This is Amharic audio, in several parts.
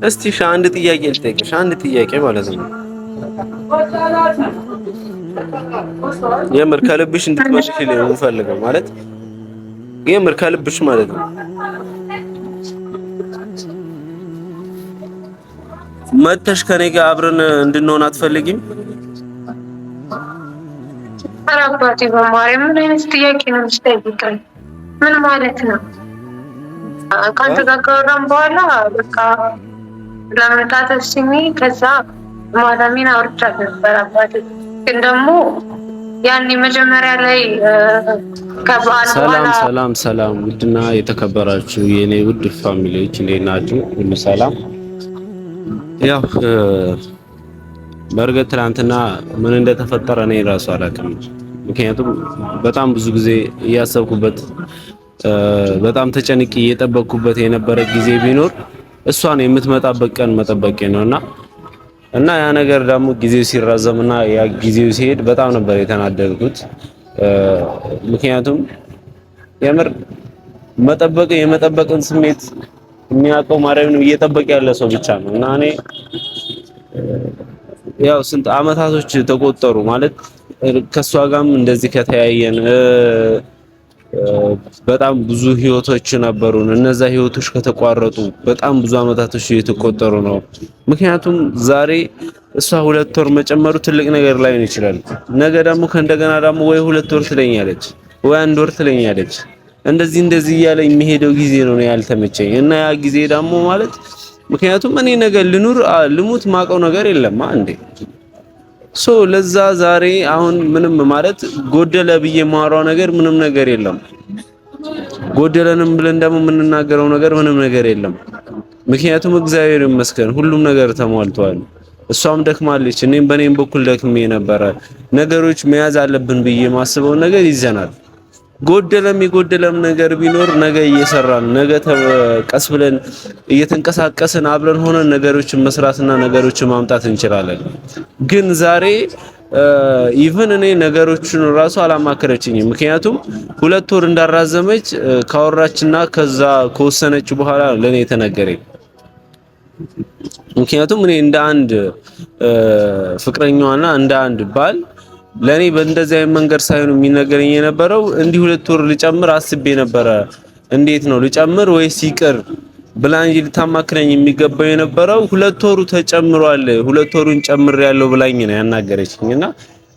እስቲ አንድ ጥያቄ ልጠይቅሽ፣ አንድ ጥያቄ ማለት ነው። የምር ከልብሽ እንድትመልሽልኝ ነው የምፈልገው። ማለት የምር ከልብሽ ማለት ነው። መተሽ ከኔ ጋር አብረን እንድንሆን አትፈልጊም? አባቴ በማርያም ምን አይነት ጥያቄ ነው የምትጠይቀኝ? ምን ማለት ነው? ከአንተ ጋር ካወራን በኋላ በቃ ለመታተፍ ሲሚ ከዛ ማዳሜን አውርቻት ነበር። አባቴ ግን ደግሞ ያኔ መጀመሪያ ላይ ከበዓል በኋላ ሰላም ውድና የተከበራችሁ የኔ ውድ ፋሚሊዎች እንዴት ናችሁ? ሁሉ ሰላም? ያው በእርግጥ ትናንትና ምን እንደተፈጠረ እኔ ራሱ አላውቅም። ምክንያቱም በጣም ብዙ ጊዜ እያሰብኩበት በጣም ተጨንቄ እየጠበቅኩበት የነበረ ጊዜ ቢኖር እሷን የምትመጣበት ቀን መጠበቄ ነውና ያ ነገር ደግሞ ጊዜው ሲራዘምና ያ ጊዜው ሲሄድ በጣም ነበር የተናደድኩት። ምክንያቱም የምር የመጠበቅን ስሜት የሚያውቀው ማርያምን እየጠበቀ ያለ ሰው ብቻ ነው እና እኔ ያው ስንት አመታቶች ተቆጠሩ ማለት ከሷ ጋርም እንደዚህ ከተያየን በጣም ብዙ ህይወቶች ነበሩን። እነዛ ህይወቶች ከተቋረጡ በጣም ብዙ አመታቶች እየተቆጠሩ ነው። ምክንያቱም ዛሬ እሷ 2 ወር መጨመሩ ትልቅ ነገር ላይሆን ይችላል። ነገ ደግሞ ከእንደገና ደግሞ ወይ 2 ወር ትለኛለች ወይ 1 ወር ትለኛለች። እንደዚህ እያለ የሚሄደው ጊዜ ነው ያልተመቸኝ እና ያ ጊዜ ደግሞ ማለት ምክንያቱም እኔ ነገ ልሙት ማቀው ነገር የለም አንዴ ለዛ ዛሬ አሁን ምንም ማለት ጎደለ ብዬ የማወራው ነገር ምንም ነገር የለም። ጎደለንም ብለን ደግሞ የምንናገረው ነገር ምንም ነገር የለም። ምክንያቱም እግዚአብሔር ይመስገን ሁሉም ነገር ተሟልቷል። እሷም ደክማለች፣ እኔም በኔም በኩል ደክሜ ነበረ። ነገሮች መያዝ አለብን ብዬ ማስበው ነገር ይዘናል። የጎደለም ነገር ቢኖር ነገ እየሰራን ነገ ቀስ ብለን እየተንቀሳቀስን አብረን ሆነን ነገሮችን መስራትና ነገሮችን ማምጣት እንችላለን። ግን ዛሬ ኢቭን እኔ ነገሮችን ራሱ አላማከረችኝም። ምክንያቱም 2 ወር እንዳራዘመች ካወራችና ከዛ ከወሰነች በኋላ ለኔ የተነገረኝ። ምክንያቱም እኔ እንደ አንድ ፍቅረኛዋና እንደ አንድ ባል ለኔ በእንደዚህ አይነት መንገድ ሳይሆን የሚነገረኝ የነበረው እንዲህ 2 ወር ልጨምር አስቤ ነበረ። እንዴት ነው ልጨምር ወይስ ይቅር ብላ እንጂ ልታማክረኝ የሚገባው የነበረው 2 ወሩ ተጨምሯል፣ 2 ወሩን ጨምሬያለሁ ብላኝ ነው ያናገረችኝና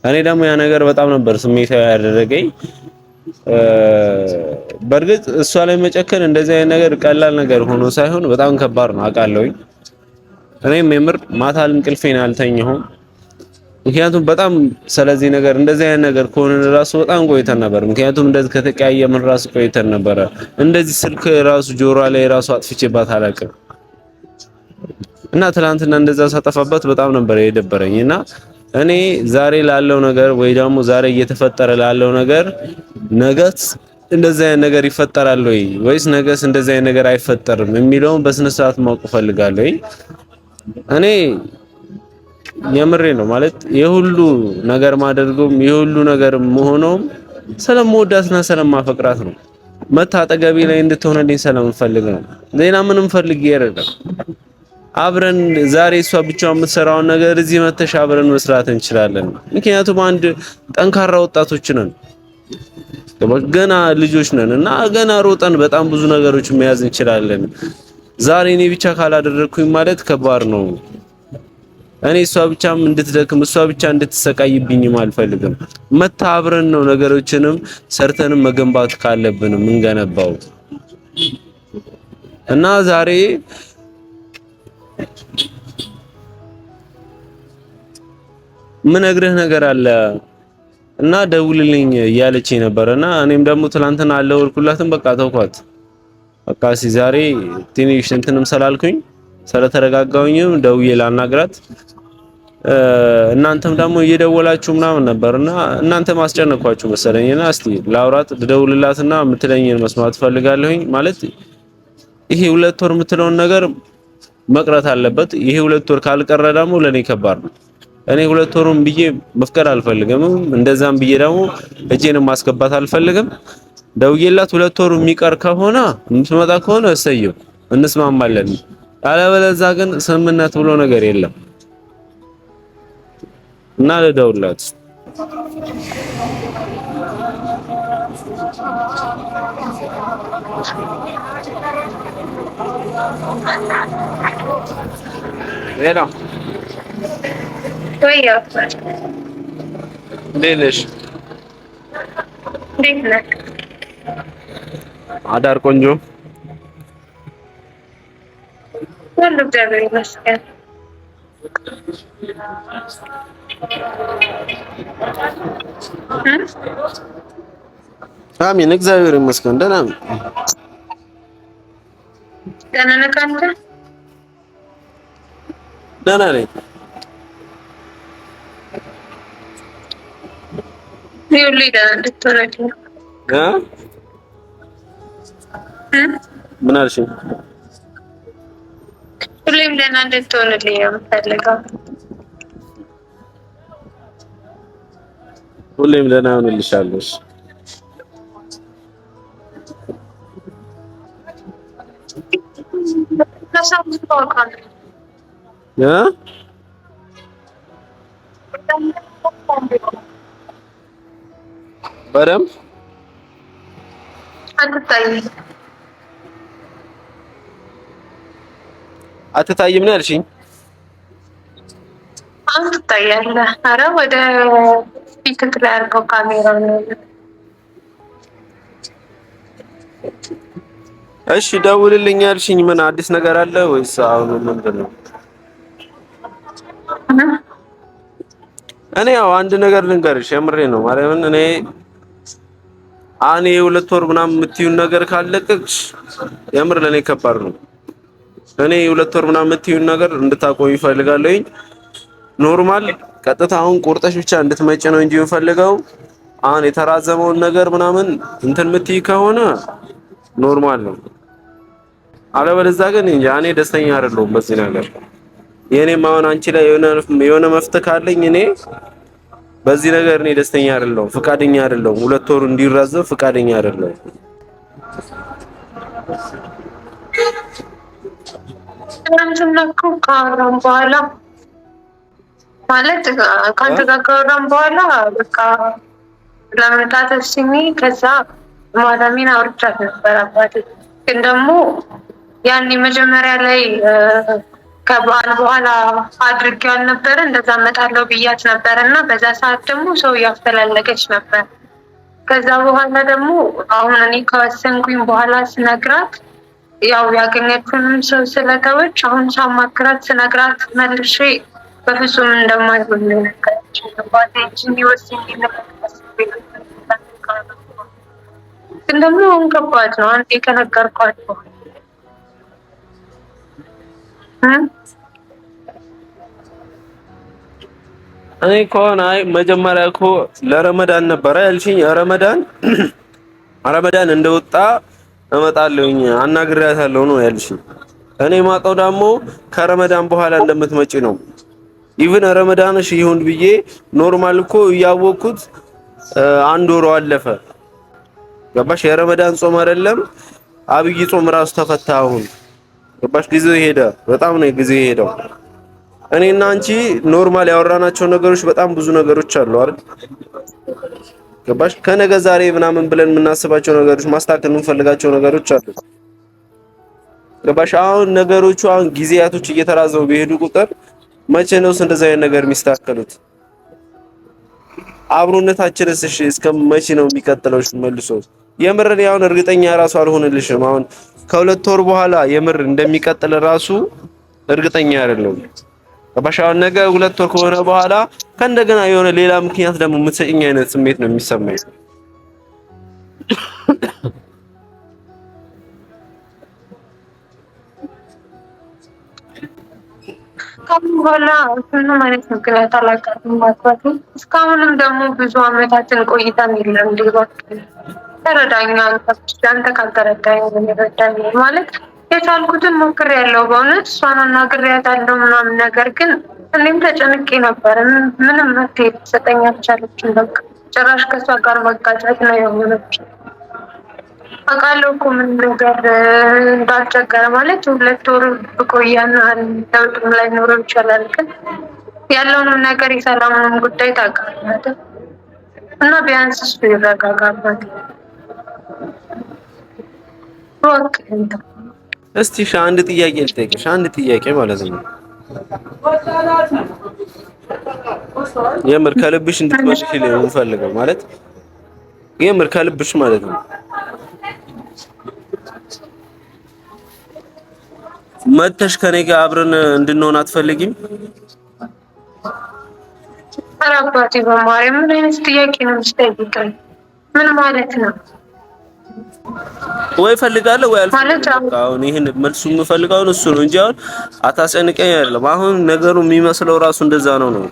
እኔ ደግሞ ያ ነገር በጣም ነበር ስሜታዊ ያደረገኝ። በእርግጥ እሷ ላይ መጨከን እንደዚህ አይነት ነገር ቀላል ነገር ሆኖ ሳይሆን በጣም ከባድ ነው አውቃለሁኝ። እኔም የምር ማታ እንቅልፌን አልተኛሁም። ምክንያቱም በጣም ስለዚህ ነገር እንደዚህ አይነት ነገር ከሆነ ራሱ በጣም ቆይተን ነበር። ምክንያቱም እንደዚህ ከተቀያየምን ራሱ ቆይተን ነበረ። እንደዚህ ስልክ ራሱ ጆሮ ላይ ራሱ አጥፍቼባት አላውቅም እና ትናንትና እንደዛ ሳጠፋባት በጣም ነበር የደበረኝና እኔ ዛሬ ላለው ነገር ወይ ደግሞ ዛሬ እየተፈጠረ ላለው ነገር ነገስ እንደዚህ አይነት ነገር ይፈጠራል ወይስ ነገስ እንደዚህ አይነት ነገር አይፈጠርም የሚለውን በስነ ስርዓት ማወቅ ፈልጋለሁ። እኔ የምሬ ነው ማለት የሁሉ ነገር ማደርገውም የሁሉ ነገር መሆነውም ስለምወዳትና ስለማፈቅራት ነው። መታጠገቤ ላይ እንድትሆነልኝ ስለምፈልግ ነው። ሌላ ምንም ፈልጌ አይደለም። አብረን ዛሬ እሷ ብቻዋን የምትሰራውን ነገር እዚህ መተሽ አብረን መስራት እንችላለን። ምክንያቱም አንድ ጠንካራ ወጣቶች ነን፣ ገና ልጆች ነን እና ገና ሮጠን በጣም ብዙ ነገሮች መያዝ እንችላለን። ዛሬ እኔ ብቻ ካላደረኩኝ ማለት ከባድ ነው። እኔ እሷ ብቻም እንድትደክም እሷ ብቻ እንድትሰቃይብኝም አልፈልግም። መታ አብረን ነው ነገሮችንም ሰርተንም መገንባት ካለብንም እንገነባው እና ዛሬ ምን ነግርህ ነገር አለ እና ደውልልኝ እያለችኝ ነበርና እኔም ደግሞ ትላንትና አልደወልኩላትም። በቃ ተውኳት። በቃ ዛሬ ትንሽ እንትንም ስላልኩኝ ስለተረጋጋሁኝም ደውዬ ላናግራት። እናንተም ደግሞ እየደወላችሁ ምናምን ነበርና እናንተ ማስጨነቋችሁ መሰለኝና እስቲ ላውራት ልደውልላትና የምትለኝን መስማት ፈልጋለሁኝ። ማለት ይሄ 2 ወር የምትለውን ነገር መቅረት አለበት። ይሄ 2 ወር ካልቀረ ደግሞ ለኔ ከባድ ነው። እኔ 2 ወሩን ብዬ መፍቀር አልፈልግም፣ እንደዛም ብዬ ደግሞ እጄንም ማስገባት አልፈልግም። ደውዬላት 2 ወሩ የሚቀር ከሆነ የምትመጣ ከሆነ እሰየው እንስማማለን። አለበለዚያ ግን ስምምነት ብሎ ነገር የለም እና ልደውልላት ሌላ እንዴት ነህ? አዳር ቆንጆ ሁሉ እግዚአብሔር ይመስገን። አሜን እግዚአብሔር ይመስገን ደህና ነኝ። ደህና ነህ አንተ? ደህና ነኝ። ይኸውልህ ደህና እንድትሆንልኝ ምን አልሽኝ? ሁሌም ደህና እንድትሆንልኝ ነው የምፈልገው። ሁሌም ደህና እሆንልሻለሁ። በደምብ አትታይም ነው ያልሽኝ? አሁን ትታያለህ። ኧረ ወደ ፊት ላይ አድርገው ካሜራ ነው። እሺ ደውልልኝ ያልሽኝ ምን አዲስ ነገር አለ ወይስ አሁን ምንድን ነው? እኔ ያው አንድ ነገር ልንገርሽ፣ የምሬ ነው ማርያምን። እኔ የሁለት ወር ምናምን የምትዩን ነገር ካለቀቅሽ የምር ለኔ ከባድ ነው። እኔ የሁለት ወር ምናምን የምትዩን ነገር እንድታቆይ እፈልጋለሁ። ኖርማል ቀጥታ አሁን ቁርጠሽ ብቻ እንድትመጪ ነው እንጂ የምፈልገው አሁን የተራዘመውን ነገር ምናምን እንትን የምትይ ከሆነ ኖርማል ነው። አለበለዚያ ግን እኔ ደስተኛ አይደለሁም በዚህ ነገር። የኔም አሁን አንቺ ላይ የሆነ መፍትሄ ካለኝ እኔ በዚህ ነገር እኔ ደስተኛ አይደለሁም፣ ፍቃደኛ አይደለሁም። ሁለት ወሩ እንዲራዘም ፍቃደኛ አይደለሁም። ትናንትና እኮ ካወራን በኋላ ማለት ከአንተ ጋር ካወራን በኋላ በቃ ለመምጣት ወስኜ ከዛ ማዳሜን አውርቻት ነበር። አባቴ ግን ደግሞ ያኔ መጀመሪያ ላይ ከበዓል በኋላ አድርጌው አልነበረ እንደዛ እመጣለሁ ብያት ነበር እና በዛ ሰዓት ደግሞ ሰው እያፈላለገች ነበር። ከዛ በኋላ ደግሞ አሁን እኔ ከወሰንኩኝ በኋላ ስነግራት ያው ያገኘችውንም ሰው ስለተወች አሁን ሳማክራት ስነግራት መልሼ በፍጹም እንደማይሆን ነገረች። ባቴችን ይወስኝ ግን ደግሞ አሁን ከባድ ነው። አንዴ ከነገርኳቸው እኔ ከሆነ መጀመሪያ እኮ ለረመዳን ነበረ ያልሽኝ። ረመዳን እንደወጣ እመጣለሁኝ አናግሬያታለሁ ነው ያልሽኝ። እኔ ማውቀው ደግሞ ከረመዳን በኋላ እንደምትመጪ ነው። ኢቭን ረመዳንሽ ይሁን ብዬ ኖርማል እኮ እያወቅኩት አንድ ወር አለፈ። ገባሽ? የረመዳን ጾም አይደለም አብይ ጾም ራሱ ተፈታ አሁን። ገባሽ? ጊዜው ሄደ። በጣም ነው ጊዜ ሄደው። እኔና አንቺ ኖርማል ያወራናቸው ነገሮች በጣም ብዙ ነገሮች አሉ አይደል? ገባሽ? ከነገ ዛሬ ምናምን ብለን የምናስባቸው ነገሮች ማስተካከል የምንፈልጋቸው ነገሮች አሉ። ገባሽ? አሁን ነገሮቹ ጊዜያቶች እየተራዘሙ በሄዱ ቁጥር መቼ ነው እንደዛ አይነት ነገር የሚስተካከሉት? አብሮነታችንስ እሺ እስከ መቼ ነው የሚቀጥለው? መልሶ የምር አሁን እርግጠኛ ራሱ አልሆንልሽም። አሁን ከሁለት ወር በኋላ የምር እንደሚቀጥል ራሱ እርግጠኛ አይደለሁም። ገባሽ? አሁን ነገ ሁለት ወር ከሆነ በኋላ ከእንደገና የሆነ ሌላ ምክንያት ደግሞ የምትሰጪኝ አይነት ስሜት ነው የሚሰማኝ። ካሁን በኋላ ምንም አይነት ምክንያት አላውቅም ማጥፋት። እስካሁንም ደግሞ ብዙ አመታትን ቆይተን የለም ሊባት ተረዳኛ አንተ ካልተረዳኝ የሚረዳኝ ማለት የቻልኩትን ሞክሬያለሁ። በእውነት እሷን አናግሬያታለሁ ምናምን፣ ነገር ግን እኔም ተጨንቄ ነበር። ምንም መፍትሄ ልትሰጠኝ አልቻለችም። በቃ ጭራሽ ከእሷ ጋር መጋጨት ነው የሆነች። አውቃለሁ እኮ ምን ነገር እንዳልቸገረ ማለት 2 ወር ብቆያና ለውጥም ላይ ኖሮ ይችላል። ግን ያለውንም ነገር የሰላምንም ጉዳይ ታውቃለህ እና ቢያንስ እሱ ይረጋጋበት። እስቲ አንድ ጥያቄ ልጠይቅሽ፣ አንድ ጥያቄ ማለት ነው። የምር ከልብሽ እንድትመልሺልኝ ነው የምፈልገው፣ ማለት የምር ከልብሽ ማለት ነው። መተሽ ከኔ ጋር አብረን እንድንሆን አትፈልጊም? ኧረ አባቴ በማርያም ምን አይነት ጥያቄ ነው የምትጠይቀኝ? ምን ማለት ነው? ወይ ፈልጋለሁ ወይ አልፈልግም። አሁን ይሄን መልሱ የምፈልገው እሱ ነው እንጂ አሁን አታስጨንቀኝ አይደለም። አሁን ነገሩ የሚመስለው ራሱ እንደዛ ነው ነው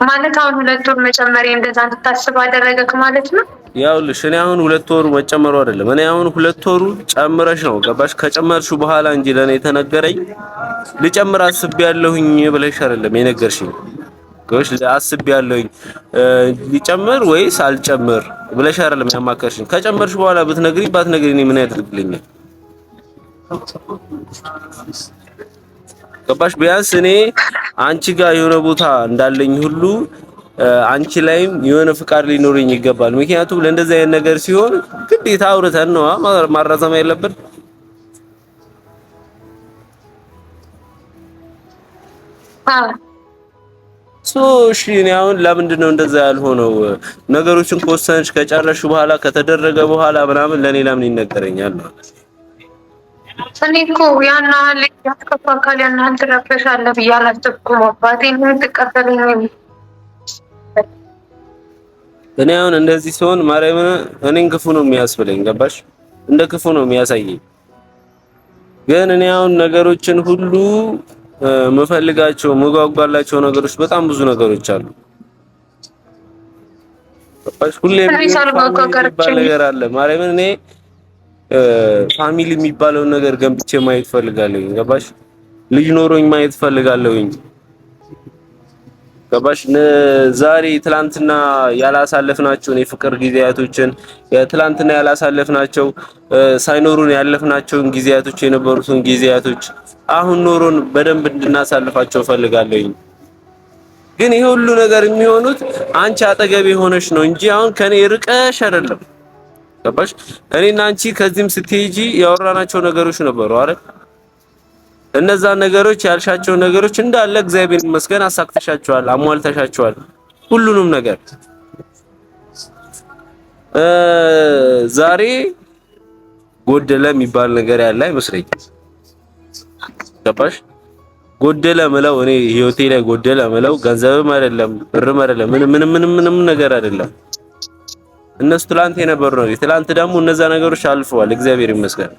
ማለት አሁን 2 ወር መጨመሪያ እንደዛ እንድታስብ አደረገክ ማለት ነው? ያውልሽ እኔ አሁን 2 ወሩ መጨመሩ አይደለም። እኔ አሁን 2 ወሩ ጨምረሽ ነው ገባሽ? ከጨመርሽው በኋላ እንጂ ለኔ የተነገረኝ ልጨምር አስቤያለሁኝ ብለሽ አይደለም የነገርሽኝ። ጎሽ አስቤያለሁኝ ሊጨምር ወይስ አልጨምር ብለሽ አይደለም ያማከርሽኝ። ከጨመርሽ በኋላ ብትነግሪኝ ባትነግሪኝ ምን ያደርግልኛል? ገባሽ? ቢያንስ እኔ አንቺ ጋር የሆነ ቦታ እንዳለኝ ሁሉ አንቺ ላይም የሆነ ፍቃድ ሊኖረኝ ይገባል። ምክንያቱም ለእንደዚህ አይነት ነገር ሲሆን ግዴታ አውርተን ነው ማራዘም ያለብን። እሺ እኔ አሁን ለምንድን ነው እንደዛ ያልሆነው? ነገሮችን ከወሰንሽ ከጨረሽ በኋላ ከተደረገ በኋላ ምናምን ለኔ ለምን ይነገረኛል? እኔ እኮ ያን ያህል ያስከፋ አካል ያን ያህል ትረበሻለህ ብዬ አላሰብኩም። አባቴ ምን ትቀበለኝ ነው? እኔ አሁን እንደዚህ ሲሆን ማርያምን እኔን ክፉ ነው የሚያስብለኝ። ገባሽ? እንደ ክፉ ነው የሚያሳየኝ። ግን እኔ አሁን ነገሮችን ሁሉ መፈልጋቸው መጓጓላቸው ነገሮች በጣም ብዙ ነገሮች አሉ። ገባሽ? ሁሌም ነገር አለ ማርያምን እኔ ፋሚሊ የሚባለውን ነገር ገንብቼ ማየት ፈልጋለሁ። ገባሽ? ልጅ ኖሮኝ ማየት ፈልጋለሁኝ። ገባሽ? ዛሬ ትላንትና ያላሳለፍናቸውን የፍቅር ጊዜያቶችን ትላንትና ያላሳለፍናቸው ሳይኖሩን ያለፍናቸውን ጊዜያቶች የነበሩትን ጊዜያቶች አሁን ኖሮን በደንብ እንድናሳልፋቸው ፈልጋለሁኝ። ግን ይሄ ሁሉ ነገር የሚሆኑት አንቺ አጠገቤ ሆነሽ ነው እንጂ አሁን ከኔ ርቀሽ አይደለም። ገባሽ? እኔና አንቺ ከዚህም ስትሄጂ ያወራናቸው ነገሮች ነበሩ አይደል? እነዛ ነገሮች ያልሻቸው ነገሮች እንዳለ እግዚአብሔር ይመስገን አሳክተሻቸዋል፣ አሟልተሻቸዋል ሁሉንም ነገር። ዛሬ ጎደለ የሚባል ነገር ያለ አይመስለኝም። ገባሽ? ጎደለ ምለው እኔ ህይወቴ ላይ ጎደለ ምለው ገንዘብም አይደለም ብርም አይደለም ምንም ነገር አይደለም። እነሱ ትላንት የነበሩ ነው። ትላንት ደግሞ እነዛ ነገሮች አልፈዋል፣ እግዚአብሔር ይመስገን።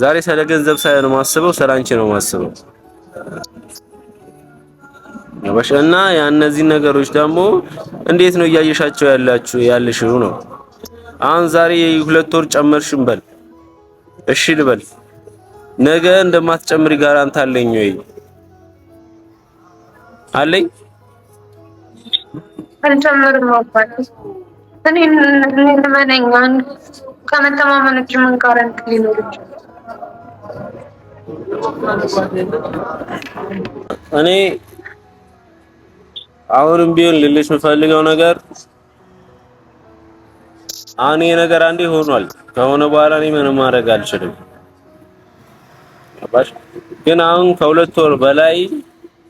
ዛሬ ስለ ገንዘብ ሳይሆን ማስበው ስለ አንቺ ነው ማስበው። እና እነዚህ ነገሮች ደግሞ እንዴት ነው እያየሻቸው ያለሽው ነው። አሁን ዛሬ 2 ወር ጨመርሽም በል እሺ ልበል፣ ነገ እንደማትጨምሪ ጋራንት አለኝ ወይ? አለኝ አልጨምርም አባቴ። እኔ ለማንኛውም ከመተማመን ውጭ ምን ጋራንት ሊኖር ይችላል? እኔ አሁንም ቢሆን ልልሽ የምፈልገው ነገር አሁን ይሄ ነገር አንዴ ሆኗል። ከሆነ በኋላ እኔ ምንም ማድረግ አልችልም። ግን አሁን ከ2 ወር በላይ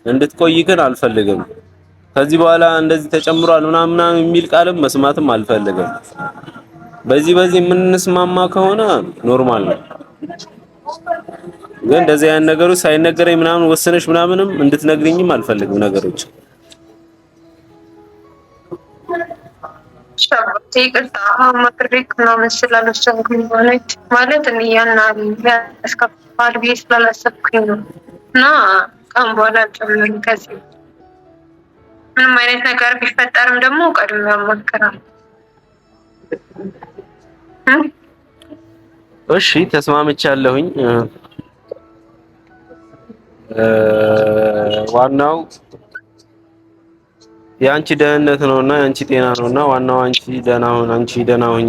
እንድትቆይ ግን አልፈልግም። ከዚህ በኋላ እንደዚህ ተጨምሯል ምናምን የሚል ቃልም መስማትም አልፈልግም። በዚህ የምንስማማ ከሆነ ኖርማል ነው። ግን እንደዚህ አይነት ነገሮች ሳይነገረኝ ምናምን ወሰነሽ ምናምንም እንድትነግሪኝም አልፈልግም ነገሮች። ይቅርታ መክሬክ ምናምን ስላልወሰንኩኝ ማለት እኔ ያን ያስከፋል ብዬ ስላላሰብኩኝ ነው። እና ቀን በኋላ አልጨምርም። ከዚህ ምንም አይነት ነገር ቢፈጠርም ደግሞ ቀድሜ አማክራለሁ። እሺ ተስማምቻለሁኝ። ዋናው የአንቺ ደህንነት ነውና የአንቺ ጤና ነውና ዋናው አንቺ ደህና ሁን፣ አንቺ ደህና ሁኚ፣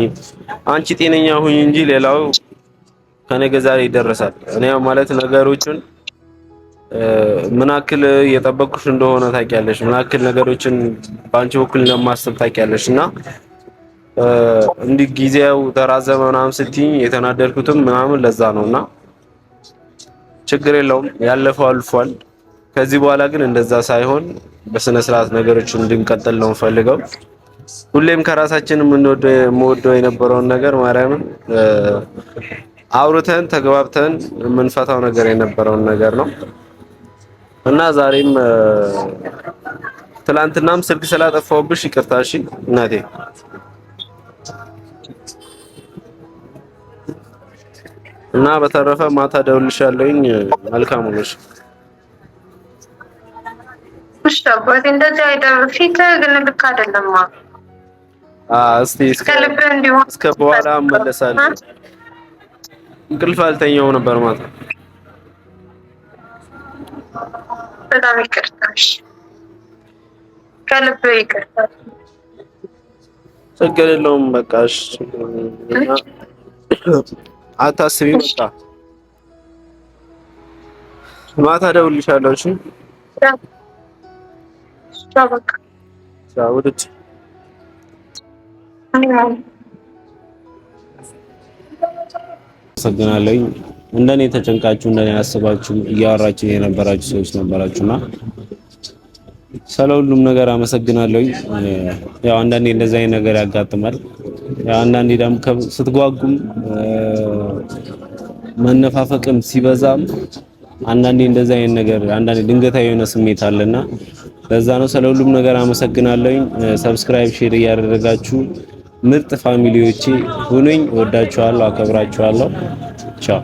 አንቺ ጤነኛ ሁኚ እንጂ ሌላው ከነገ ዛሬ ይደረሳል። እኔ ማለት ነገሮችን ምን አክል እየጠበቅኩሽ እንደሆነ ታውቂያለሽ፣ ምን አክል ነገሮችን በአንቺ በኩል እንደማስብ ታውቂያለሽ። እና እንዲህ ጊዜው ተራዘመ ምናምን ስትይኝ የተናደድኩትም ምናምን ለዛ ነውና ችግር የለውም ያለፈው አልፏል። ከዚህ በኋላ ግን እንደዛ ሳይሆን በስነ ስርዓት ነገሮችን እንድንቀጥል ነው ፈልገው ሁሌም ከራሳችን የምንወደው የነበረውን ነገር ማርያምን አውርተን ተግባብተን የምንፈታው ነገር የነበረውን ነገር ነው እና ዛሬም ትላንትናም ስልክ ስላጠፋሁብሽ ይቅርታ እሺ እናቴ። እና በተረፈ ማታ ደውልልሻለሁኝ። መልካም ነሽ? እሺ አባቴ እንደዚህ አይደለም። ፊትህ ግን ልክ አይደለማ። እስቲ እስከ በኋላ እመለሳለሁ። እንቅልፍ አልተኛው ነበር ማታ። በጣም ይቅርታ። እሺ ከልብ ይቅርታ። ችግር የለውም በቃ እሺ። አታስቢ በቃ ማታ ደውልልሻለሁ እሺ። ቻው በቃ ቻው ውድ አመሰግናለሁ። እንደኔ ተጨንቃችሁ እንደኔ አስባችሁ እያወራችሁ የነበራችሁ ሰዎች ነበራችሁና ስለ ሁሉም ነገር አመሰግናለሁ። ያው አንዳንዴ እንደዛ አይነት ነገር ያጋጥማል። ያው አንዳንዴ ደግሞ ስትጓጉም መነፋፈቅም ሲበዛም አንዳንዴ እንደዛ አይነት ነገር አንዳንዴ ድንገታዊ የሆነ ስሜት አለና ለዛ ነው። ስለ ሁሉም ነገር አመሰግናለሁ። ሰብስክራይብ፣ ሼር እያደረጋችሁ ምርጥ ፋሚሊዎቼ ሁኑኝ። ወዳችኋለሁ፣ አከብራችኋለሁ። ቻው